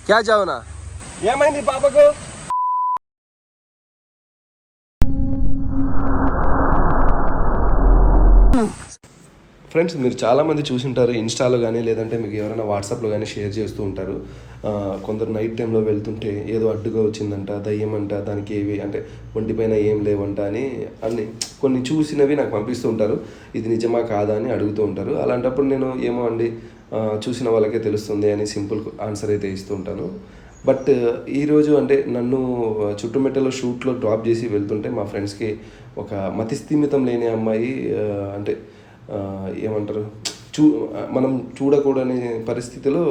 क्या जाओ ना ఏమైంది పాపకు? ఫ్రెండ్స్, మీరు చాలామంది చూసింటారు ఇన్స్టాలో కానీ లేదంటే మీకు ఎవరైనా వాట్సాప్లో కానీ షేర్ చేస్తూ ఉంటారు. కొందరు నైట్ టైంలో వెళ్తుంటే ఏదో అడ్డుగా వచ్చిందంట, దయ్యం అంట, దానికి ఏవి అంటే ఒంటిపైన ఏం లేవంట అని అన్ని కొన్ని చూసినవి నాకు పంపిస్తూ ఉంటారు. ఇది నిజమా కాదా అని అడుగుతూ ఉంటారు. అలాంటప్పుడు నేను ఏమో అండి చూసిన వాళ్ళకే తెలుస్తుంది అని సింపుల్ ఆన్సర్ అయితే ఇస్తూ ఉంటాను. బట్ ఈరోజు అంటే నన్ను చుట్టుమెట్టలో షూట్లో డ్రాప్ చేసి వెళ్తుంటే మా ఫ్రెండ్స్కి ఒక మతిస్థిమితం లేని అమ్మాయి అంటే ఏమంటారు మనం చూడకూడని పరిస్థితిలో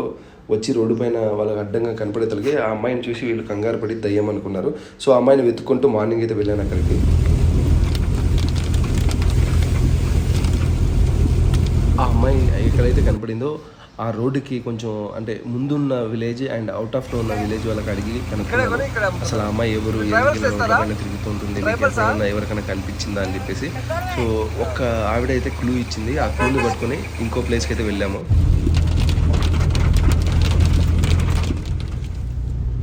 వచ్చి రోడ్డు పైన వాళ్ళకి అడ్డంగా కనపడేతలకి ఆ అమ్మాయిని చూసి వీళ్ళు కంగారు పడి దయ్యం అనుకున్నారు. సో ఆ అమ్మాయిని వెతుక్కుంటూ మార్నింగ్ అయితే వెళ్ళాను అక్కడికి. ఆ అమ్మాయి ఎక్కడైతే కనపడిందో ఆ రోడ్డుకి కొంచెం అంటే ముందున్న విలేజ్ అండ్ అవుట్ ఆఫ్లో ఉన్న విలేజ్ వాళ్ళకి అడిగి కనుక్కున్నాను అసలు ఆ అమ్మాయి ఎవరు తిరుగుతుంటుంది, ఎవరికైనా కనిపించిందా అని చెప్పేసి. సో ఒక్క ఆవిడ అయితే క్లూ ఇచ్చింది. ఆ క్లూని పట్టుకొని ఇంకో ప్లేస్కి అయితే వెళ్ళాము.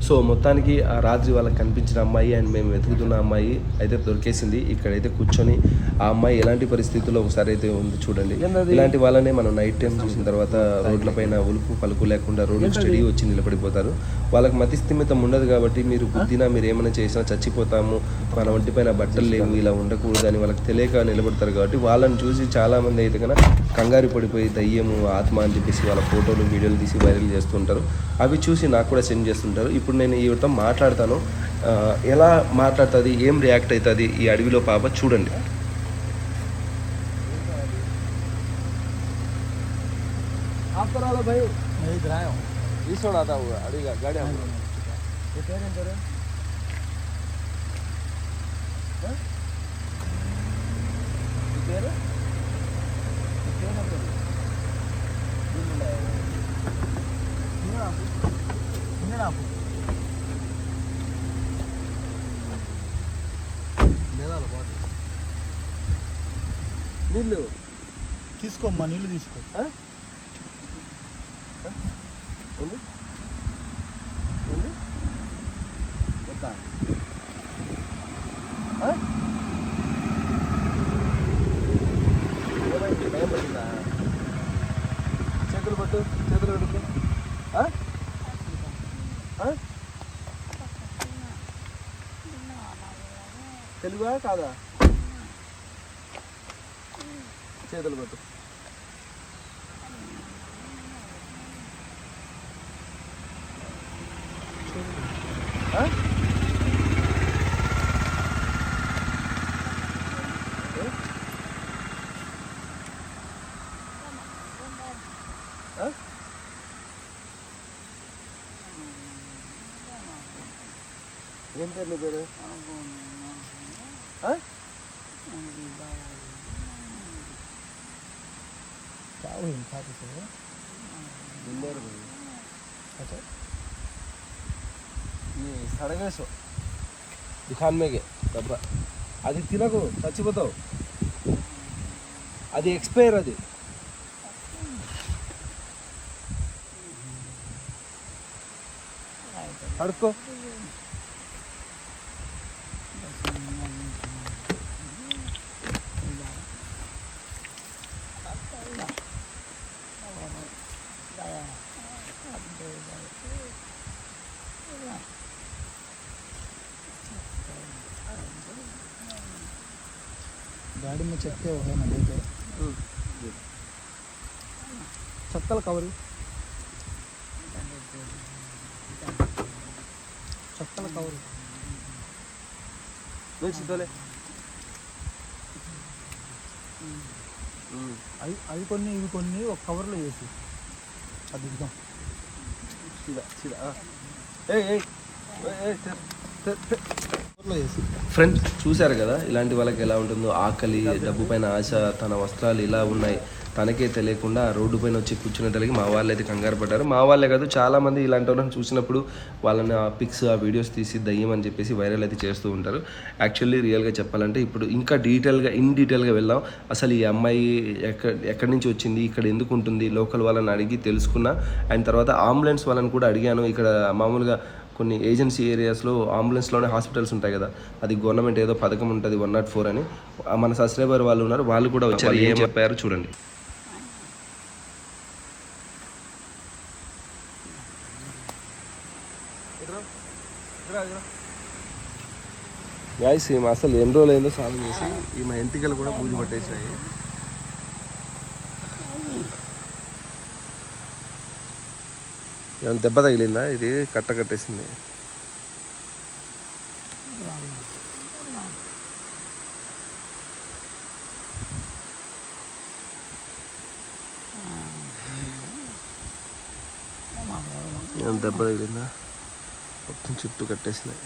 సో మొత్తానికి ఆ రాత్రి వాళ్ళకి కనిపించిన అమ్మాయి అండ్ మేము వెతుకుతున్న అమ్మాయి అయితే దొరికేసింది. ఇక్కడైతే కూర్చొని ఆ అమ్మాయి ఎలాంటి పరిస్థితుల్లో ఒకసారి అయితే ఉంది చూడండి. ఇలాంటి వాళ్ళనే మనం నైట్ టైం చూసిన తర్వాత రోడ్లపైన ఉలుపు పలుకు లేకుండా రోడ్డు స్టడీ వచ్చి నిలబడిపోతారు. వాళ్ళకి మతిస్థిమితం ఉండదు కాబట్టి మీరు బుద్ధినా మీరు ఏమైనా చేసినా చచ్చిపోతాము, మన ఒంటిపైన బట్టలు లేవు, ఇలా ఉండకూడదు అని వాళ్ళకి తెలియక నిలబడతారు. కాబట్టి వాళ్ళని చూసి చాలామంది అయితే కన్నా కంగారు పడిపోయి దయ్యము ఆత్మ అని చెప్పేసి వాళ్ళ ఫోటోలు వీడియోలు తీసి వైరల్ చేస్తుంటారు. అవి చూసి నాకు కూడా సెండ్ చేస్తుంటారు. ఇప్పుడు నేను ఈవిడతో మాట్లాడతాను. ఎలా మాట్లాడుతుంది, ఏం రియాక్ట్ అవుతుంది ఈ అడవిలో పాప చూడండి. నీళ్ళు తీసుకోమ్మా, నీళ్ళు తీసుకో. చేతులు పట్టు, చేతులు కడుపు. తెలుగా కాదా? చేతులు పట్టు. ఏం పేరు నీ పేరు? क्या हुई खाते से अच्छा ये సడగేసో దుకాన్ మేగే డబ్బా అది తినకు, చచ్చిపోతావు. అది ఎక్స్పైర్, అది అడుక్కో. गाड़ी में चक्के हो है ना लेके चक्कल कवर चक्कल कवर అవి కొన్ని ఇవి కొన్ని ఒక కవర్లో వేసి అది ఇద్దాం. ఫ్రెండ్స్ చూశారు కదా ఇలాంటి వాళ్ళకి ఎలా ఉంటుందో. ఆకలి, డబ్బు పైన ఆశ, తన వస్త్రాలు ఇలా ఉన్నాయి, తనకే తెలియకుండా ఆ రోడ్డు పైన వచ్చి కూర్చునే తలకి మా వాళ్ళు అయితే కంగారు పడ్డారు. మా వాళ్ళే కాదు చాలామంది ఇలాంటి వాళ్ళని చూసినప్పుడు వాళ్ళని ఆ పిక్స్ ఆ వీడియోస్ తీసి దయ్యం అని చెప్పేసి వైరల్ అయితే చేస్తూ ఉంటారు. యాక్చువల్లీ రియల్గా చెప్పాలంటే ఇప్పుడు ఇంకా ఇన్ డీటెయిల్గా వెళ్దాం. అసలు ఈ అమ్మాయి ఎక్కడి నుంచి వచ్చింది, ఇక్కడ ఎందుకు ఉంటుంది, లోకల్ వాళ్ళని అడిగి తెలుసుకున్నా. అండ్ తర్వాత అంబులెన్స్ వాళ్ళని కూడా అడిగాను. ఇక్కడ మామూలుగా కొన్ని ఏజెన్సీ ఏరియాస్లో అంబులెన్స్లోనే హాస్పిటల్స్ ఉంటాయి కదా, అది గవర్నమెంట్ ఏదో పథకం ఉంటుంది 104 అని. మన సబ్స్క్రైబర్ వాళ్ళు ఉన్నారు, వాళ్ళు కూడా వచ్చారు. ఏం చెప్పారు చూడండి. గాయస్ ఈమె అసలు ఎన్ని రోజులు అయిందో సాల్వ్ చేసి ఈమె ఎంటికలు కూడా పూజ పట్టేసాయి. ఏమైనా దెబ్బ తగిలిందా? ఇది కట్టేసింది. ఏమైనా దెబ్బ తగిలిందా? మొత్తం చుట్టూ కట్టేసినాయి.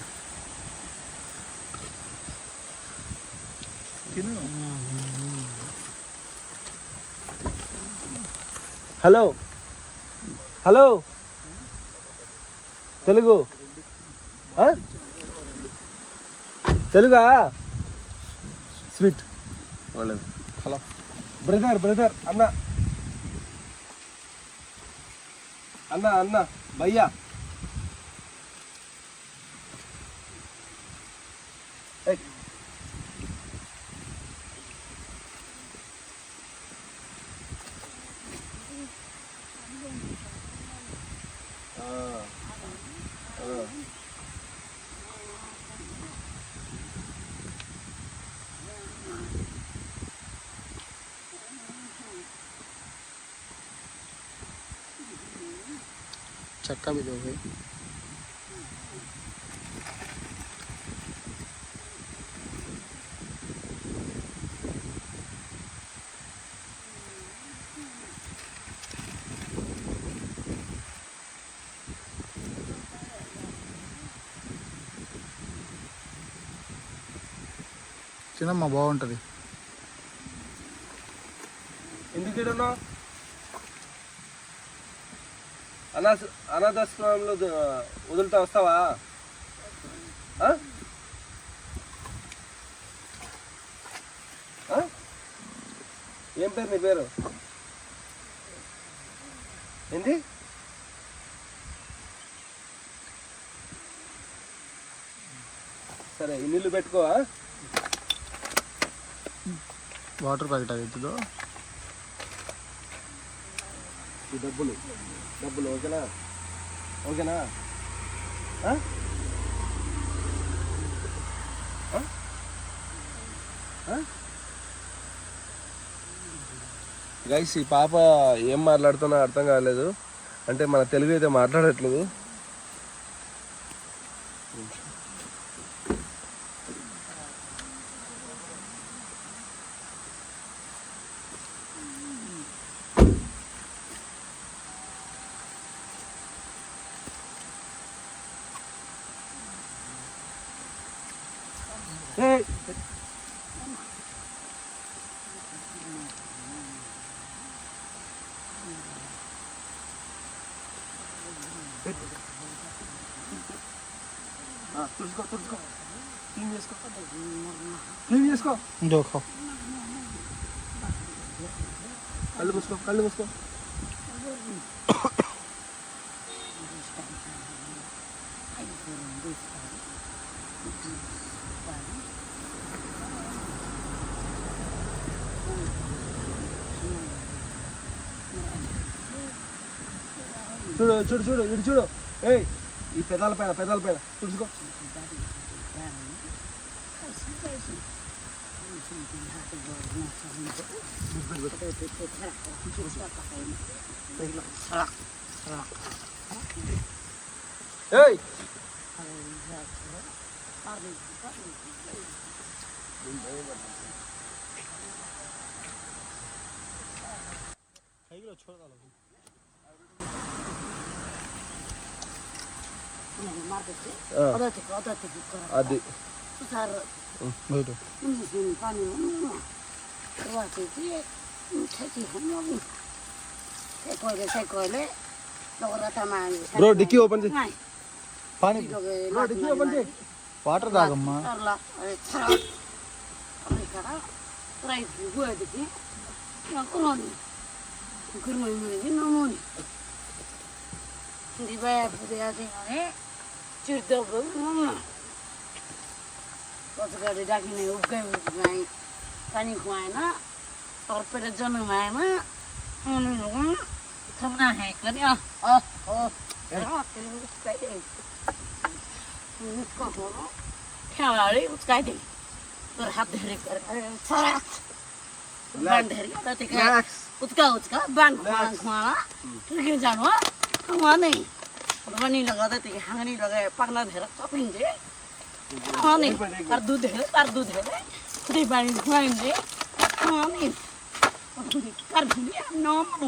హలో హలో తెలుగు తెలుగా స్వీట్ వాళ్ళది. హలో బ్రదర్ అన్న అన్న అన్న భయ్యా चक्का भी दोगे? చిన్నమ్మ బాగుంటుంది. ఎందుకు అనాథాశ్రమంలో వదులుతా వస్తావా? ఏం పేరు నీ పేరు? ఏంటి? సరే ఈ నీళ్ళు పెట్టుకోవా? వాటర్ ప్యాకెట్ అవుతుందో ఈ డబ్బులు ఓకేనా? ఓకేనా? గైస్ ఈ పాప ఏం మాట్లాడుతున్నా అర్థం కాలేదు. అంటే మన తెలుగు అయితే మాట్లాడట్లేదు. తుడుచుకో క్లీన్ చేసుకో. देखो కళ్ళు మూసుకో. చూడు ఇటు చూడు. ఏయ్ ఈ పెదాల పైన తుడుచుకో. ఏయ్ అది బ్రో డిక్కీ ఓపెన్ చేయి. పానీ బ్రో డిక్కీ ఓపెన్ చేయి. వాటర్ తాగమ్మా. पानी खुवाएन और पेट जन्माएन थम्ना है करे ठ्याडी उच्काइदिए तर हात धेरै बाँध धेरै उच्का उच्का बाँध खुवाला ठुल्किन जानु उहाँ नै पनि लगाउँदा त्यो हाँगनी लगाए पाक्न धेरै चपिन्छ अनि तार दुध धेरै खुदै पानी खुवाइन्छ अनि कार्फुनी नमनु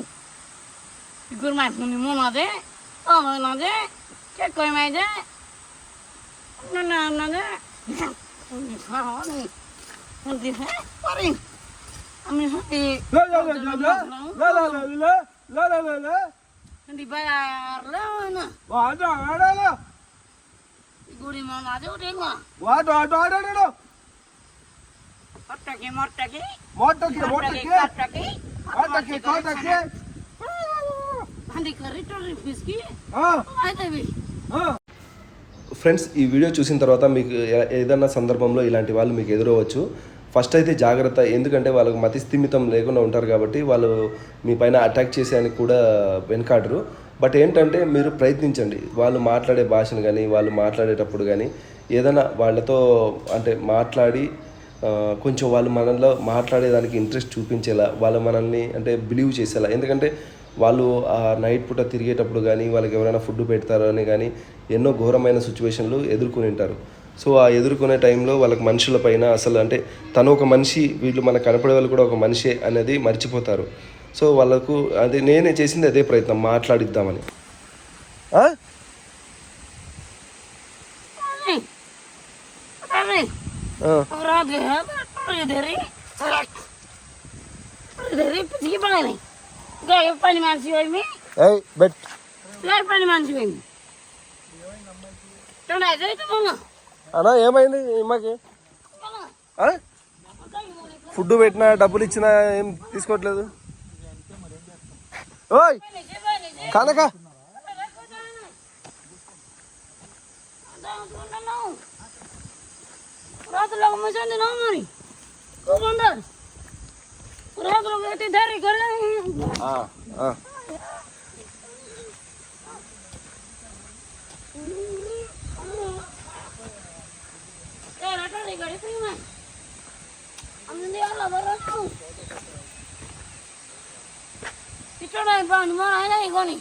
गुरमा फुनी मना दे ना दे के कोई में दे ना दे खाओ नहीं है परी আমি হাতে লা লা লা লা লা লা লা লা লা লা লা লা দি bayar la na వాడా వాడా గుడి మనా దే ఉటేగా వాడా వాడా వాడా అట్టకి మోటకి హండి కరిటోరి ఫిస్కి అయితేవి ఫ్రెండ్స్ ఈ వీడియో చూసిన తర్వాత మీకు ఏదైనా సందర్భంలో ఇలాంటి వాళ్ళు మీకు ఎదురవచ్చు. ఫస్ట్ అయితే జాగ్రత్త, ఎందుకంటే వాళ్ళకు మతి స్థిమితం లేకుండా ఉంటారు కాబట్టి వాళ్ళు మీ పైన అటాక్ చేసేయడానికి కూడా వెనకాడరు. బట్ ఏంటంటే మీరు ప్రయత్నించండి, వాళ్ళు మాట్లాడే భాషను కానీ వాళ్ళు మాట్లాడేటప్పుడు కానీ ఏదైనా వాళ్ళతో అంటే మాట్లాడి కొంచెం వాళ్ళు మనలో మాట్లాడేదానికి ఇంట్రెస్ట్ చూపించేలా, వాళ్ళు మనల్ని అంటే బిలీవ్ చేసేలా. ఎందుకంటే వాళ్ళు ఆ నైట్ పూట తిరిగేటప్పుడు కానీ వాళ్ళకి ఎవరైనా ఫుడ్ పెడతారో అని కానీ ఎన్నో ఘోరమైన సిచ్యువేషన్లు ఎదుర్కొని ఉంటారు. సో ఆ ఎదుర్కొనే టైంలో వాళ్ళకి మనుషుల పైన అసలు అంటే తను ఒక మనిషి, వీళ్ళు మనకు కనపడే వాళ్ళు కూడా ఒక మనిషే అనేది మర్చిపోతారు. సో వాళ్ళకు అది నేనే చేసింది అదే ప్రయత్నం, మాట్లాడిద్దామని. అన్నా ఏమైంది అమ్మకి? ఫుడ్ పెట్టినా డబ్బులు ఇచ్చినా ఏం తీసుకోవట్లేదు. ఓయ్ కానక రాత్రులకు మంచిగా తిన్నావు మరి కూకుంటారు రాత్రులకు అయితే ధైర్యం కలే ఇట్లా బాగుంది మన ఆయన కొని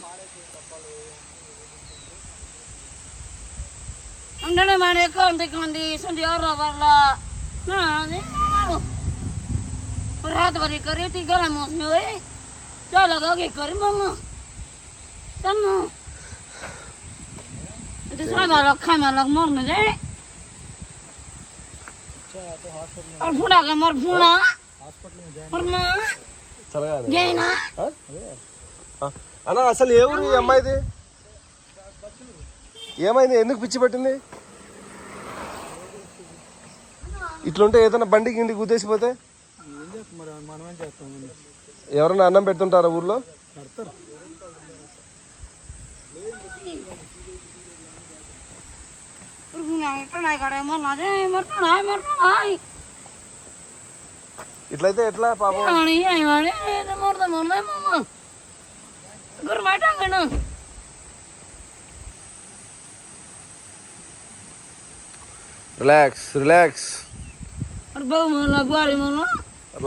అంటే మన ఎక్కువ ఉంటుంది సండి ఎవరు వాళ్ళ रात भरि करे ती गरम होने हुए क्या लगा के कर मम्मा तन तो सारा रखा में लग मरने दे और फुड़ा के मर फुड़ा मरना गए ना అన్న అసలు ఏ ఊరు ఈ అమ్మాయిది? ఏమైంది, ఎందుకు పిచ్చి పట్టింది? ఇట్లుంటే ఏదైనా బండికి ఇంటికి గుద్దేసిపోతే ఎవరన్నా అన్నం పెడుతుంటారా ఊర్లో? ఇట్లయితే ఎట్లా పాపం? Relax relax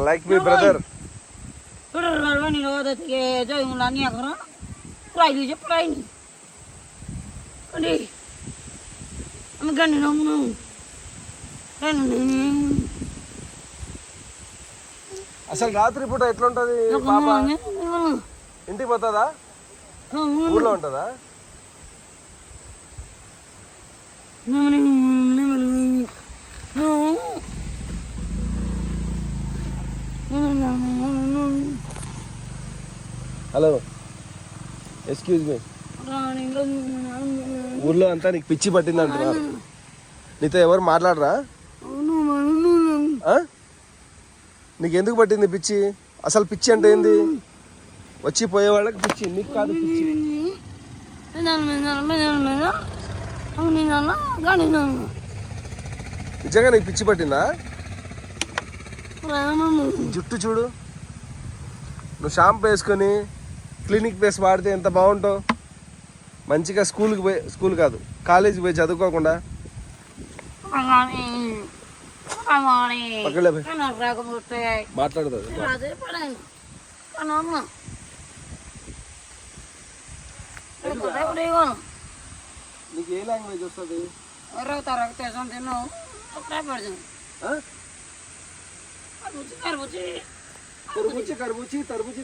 like me brother ni lo da ke jai un la ni akara prai li je prai ni andi am gan no no అసలు రాత్రి పూట ఎట్లుంటది పాప? ఇంటికి పోతుందా? ఊర్లో ఉంటుందా? హలో, ఎక్స్క్యూజ్ మీ, ఊర్లో అంతా నీకు పిచ్చి పట్టింది అంటున్నారు. నీతో ఎవరు మాట్లాడరా? ఆ? నీకు ఎందుకు పట్టింది పిచ్చి? అసలు పిచ్చి అంటే ఏంది? వచ్చి పోయే వాళ్ళకి పిచ్చి, నీకు కాదు పిచ్చి. నిజంగా నీకు పిచ్చి పట్టిందా? జుట్టు చూడు, నువ్వు షాంపూ వేసుకొని క్లినిక్ ప్లేస్ వాడితే ఎంత బాగుంటావు. మంచిగా స్కూల్ కాదు కాలేజీకి పోయి చదువుకోకుండా మాట్లాడుతుంది. నీకు ఏ లాంగ్వేజ్ వస్తుంది?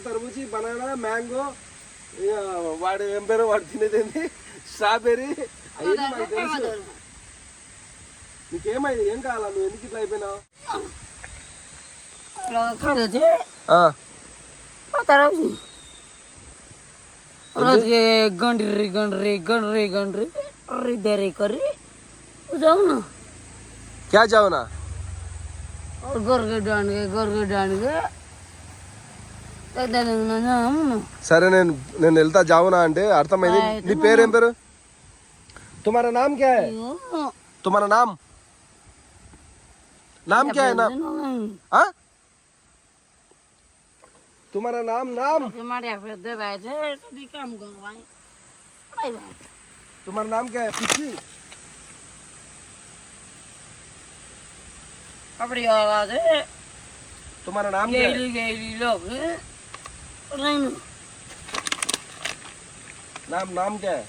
తర్బూజీ, బనానా, మ్యాంగో, వాడు ఏం పేరు వాడు తినేది స్ట్రాబెర్రీ, అవన్నీ మనకు తెలుసు. నీకేమైంది? ఏం కావాలా? నువ్వు ఎందుకు ఇట్లా అయిపోయినావు? క్యా జావునా? సరే నేను వెళ్తా జావునా అంటే అర్థమైంది. నీ పేరేం పేరు? తుమారా నామ్ క్యా హై? తుమారా నామ్ क्या है? नाम हाँ? तुम्हारा नाम तुम्हारा नाम क्या है? पिच्ची तुम्हारा नाम क्या है? नाम क्या है?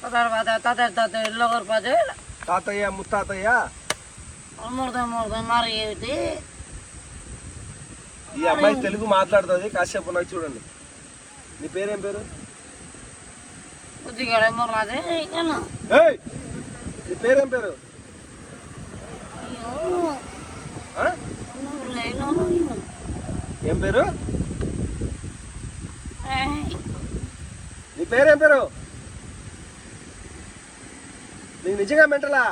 तातయ్య ముత్తాతయ్య. ఈ అమ్మాయి తెలుగు మాట్లాడుతుంది కాసేపు, నాకు చూడండి. నీ పేరేం పేరు? నీ పేరేం పేరు? ఏం పేరు? నీ పేరేం పేరు? నీకు నిజంగా మెంటలా?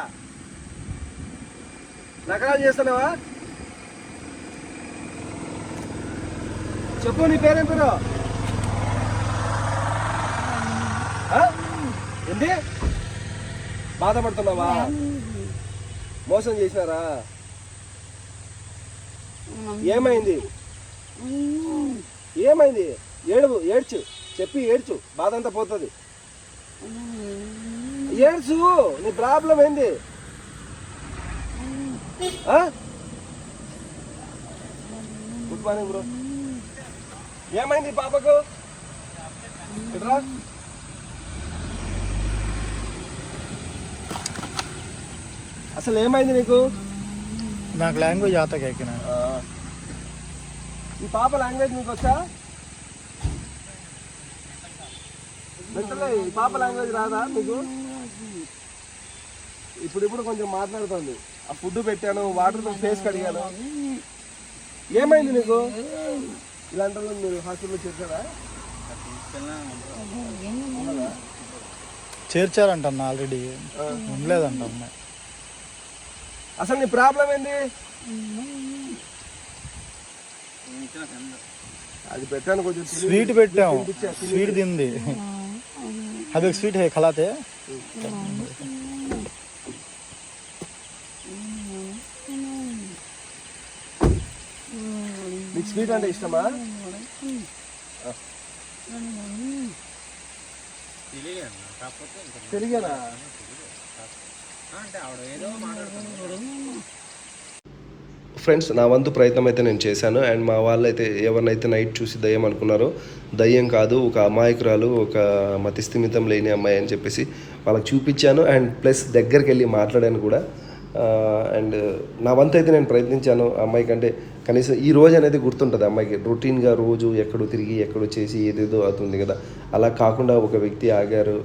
నకరాలు చేస్తున్నావా? చెప్పు, నీ పేరేం పేరు? ఏంటి బాధపడుతున్నావా? మోసం చేసినారా? ఏమైంది? ఏడ్చు, చెప్పి ఏడ్చు, బాధ అంతా పోతుంది. ఏడ్చు, నీ ప్రాబ్లం ఏంది? Good morning bro. ఏమైంది పాపకు? అసలు ఏమైంది నీకు? నాకు లాంగ్వేజ్ ఆతకెక్కిన. ఈ పాప లాంగ్వేజ్ నీకు వచ్చా? ఈ పాప లాంగ్వేజ్ రాదా మీకు? ఇప్పుడు కొంచెం మాట్లాడుతుంది. ఆ ఫుడ్ పెట్టాను, వాటర్తో ఫేస్ కడిగాను. ఏమైంది నీకు? ఇలాంటి మీరు హాస్పిటల్లో చేర్చారా? చేర్చారంట ఆల్రెడీ, ఉండలేదంట అమ్మాయి. అసలు నీ ప్రాబ్లం ఏంది? అది పెట్టాను, కొంచెం స్వీట్ పెట్టాము, స్వీట్ తింది. అది ఒక స్వీట్ హే ఖలాతే. నీకు స్వీట్ అంటే ఇష్టమా? తెలియనా? ఫ్రెండ్స్, నా వంతు ప్రయత్నం అయితే నేను చేశాను. అండ్ మా వాళ్ళు అయితే ఎవరినైతే నైట్ చూసి దయ్యం అనుకున్నారో, దయ్యం కాదు, ఒక అమాయకురాలు, ఒక మతిస్థిమితం లేని అమ్మాయి అని చెప్పేసి వాళ్ళకి చూపించాను. అండ్ ప్లస్ దగ్గరికి వెళ్ళి మాట్లాడాను కూడా. అండ్ నా వంతు అయితే నేను ప్రయత్నించాను. అమ్మాయి కంటే కనీసం ఈ రోజు అనేది గుర్తుంటుంది అమ్మాయికి. రొటీన్గా రోజు ఎక్కడో తిరిగి ఎక్కడో చేసి ఏదేదో అవుతుంది కదా, అలా కాకుండా ఒక వ్యక్తి ఆగారు.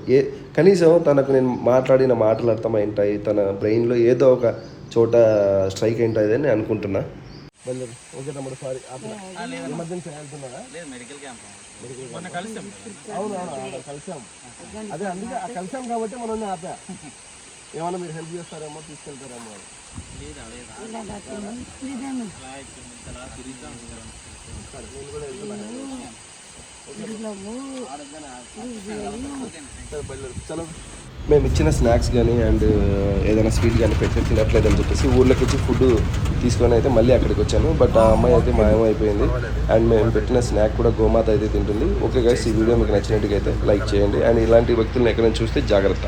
కనీసం తనకు నేను మాట్లాడిన మాటలు అర్థమైంటాయి, తన బ్రెయిన్లో ఏదో ఒక చోట స్ట్రైక్ అయింటుంది అని అనుకుంటున్నా. ఓకే తమ్ముడు, సారీ. ఎమర్జెన్సీ వెళ్తున్నారా? మెడికల్ క్యాంప్ అవును కలిసాం. అదే అందుకే కలిసాం కాబట్టి మనం ఆపా. ఏమన్నా మీరు హెల్ప్ చేస్తారేమో, తీసుకెళ్తారేమో. చలో మేము ఇచ్చిన స్నాక్స్ కానీ అండ్ ఏదైనా స్వీట్ కానీ పెట్టి తినట్లేదని చెప్పేసి ఊర్లోకి వచ్చి ఫుడ్ తీసుకొని అయితే మళ్ళీ అక్కడికి వచ్చాను. బట్ ఆ అమ్మాయి అయితే మాయమైపోయింది. అండ్ మేము పెట్టిన స్నాక్ కూడా గోమాత అయితే తింటుంది. ఓకే గైస్, ఈ వీడియో మీకు నచ్చినట్టుగా అయితే లైక్ చేయండి. అండ్ ఇలాంటి వ్యక్తులను ఎక్కడైనా చూస్తే జాగ్రత్త.